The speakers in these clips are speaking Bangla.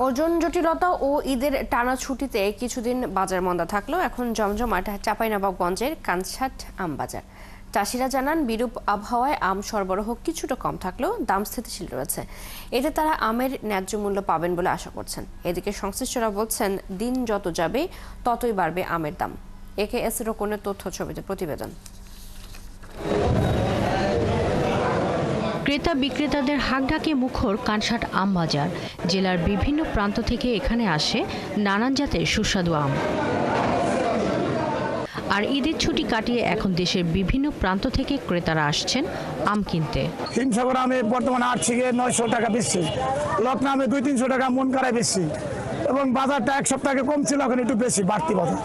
ওজন জটিলতা ও ঈদের টানা ছুটিতে কিছুদিন বাজার মন্দা থাকলেও এখন জমজমাট চাঁপাইনবাবগঞ্জের কানসাট আম বাজার। চাষিরা জানান বিরূপ আবহাওয়ায় আম সরবরাহ কিছুটা কম থাকলেও দাম স্থিতিশীল রয়েছে। এতে তারা আমের ন্যায্য মূল্য পাবেন বলে আশা করছেন। এদিকে সংশ্লিষ্টরা বলছেন দিন যত যাবে ততই বাড়বে আমের দাম। একেএস রোকনের তথ্য ছবিতে প্রতিবেদন। ক্রেতা বিক্রেতাদের হাঁকডাকে মুখর কানসাট আম বাজার। জেলার বিভিন্ন প্রান্ত থেকে এখানে আসে নানান জাতের সুস্বাদু আম। আর ঈদের ছুটি কাটিয়ে এখন দেশের বিভিন্ন প্রান্ত থেকে ক্রেতারা আসছেন আম কিনতে। হিমসাগর আমে বর্তমানে 8 থেকে 900 টাকা বেশি, লকনা আমে 200-300 টাকা মন করায় বেশি, এবং বাজারটা এক সপ্তাহ আগে কম ছিল, এখন একটু বেশি বাড়তি বাজার।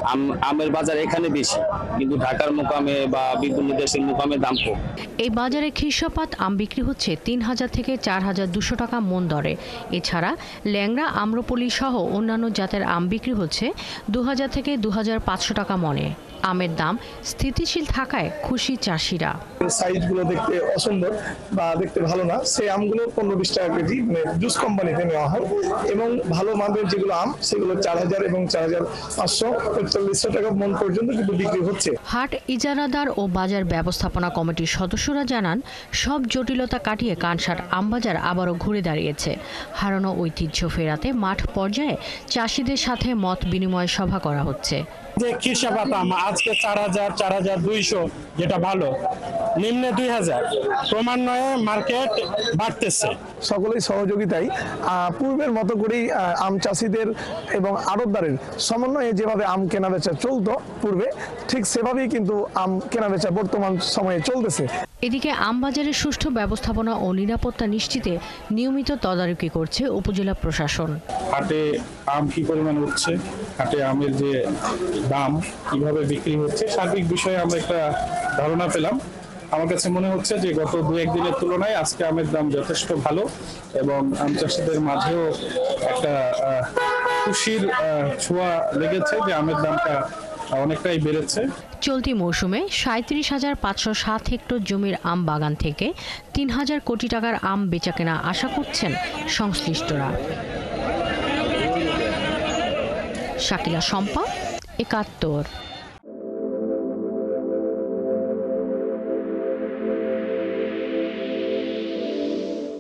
আমের বাজার এখানে বেশি, কিন্তু ঢাকার মোকামে বা বিভিন্ন দেশের মোকামে দাম কম। এই বাজারে খ্রিস্টপাত আম বিক্রি হচ্ছে 3000 থেকে 4200 টাকা মন দরে। এছাড়া ল্যাংড়া, আম্রপলি সহ অন্যান্য জাতের আম বিক্রি হচ্ছে 2000 থেকে 2500 টাকা মনে। আমের দাম স্থিতিশীল থাকায় খুশি চাষিরা। সাইজগুলো দেখতে অসুন্দর বা দেখতে ভালো না, সেই আমগুলো 15-20 টাকা কেজি জুস কোম্পানিতে নেওয়া হয়, এবং ভালো মানের যেগুলো আম সেগুলো 4000 এবং 4500-4500 টাকা মন পর্যন্ত কিন্তু বিক্রি হচ্ছে। হাট ইজারাদার ও বাজার ব্যবস্থাপনা কমিটির সদস্যরা জানান সব জটিলতা কাটিয়ে কানসাট আমবাজার আবারও ঘুরে দাঁড়িয়েছে। হারানো ঐতিহ্য ফেরাতে মাঠ পর্যায়ে চাষিদের সাথে মত বিনিময় সভা করা হচ্ছে। যে খ্রিস্টপাত আম আজকে 4000, 4200, যেটা ভালো, নিম্নে 2000, ক্রমান্বয়ে মার্কেট বাড়তেছে। সকলেই সহযোগিতায় পূর্বের মতো করেই আম চাষিদের এবং আড়তদারের সমন্বয়ে যেভাবে আম কেনাবেচা চলতো পূর্বে, ঠিক সেভাবেই কিন্তু আম কেনাবেচা বর্তমান সময়ে চলতেছে। এদিকে আমবাজারের সুষ্ঠু ব্যবস্থাপনা ও নিরাপত্তা নিশ্চিতে নিয়মিত তদারকি করছে উপজেলা প্রশাসন। হাটে আম কি পরিমাণ উঠছে, হাটে আমের যে দাম কিভাবে বিক্রি হচ্ছে, সার্বিক বিষয়ে আমরা একটা ধারণা পেলাম। আমার কাছে মনে হচ্ছে যে গত 2-1 দিনের তুলনায় আজকে আমের দাম যথেষ্ট ভালো, এবং আম চাষিদের মাঝেও একটা খুশির ছোঁয়া লেগেছে যে আমের দামটা অনেকটাই বেড়েছে। চলতি মৌসুমে 37,507 হেক্টর জমির আম বাগান থেকে 3000 কোটি টাকার আম বেচাকেনা আশা করছেন সংশ্লিষ্টরা। শাকিলা শম্পা, 71।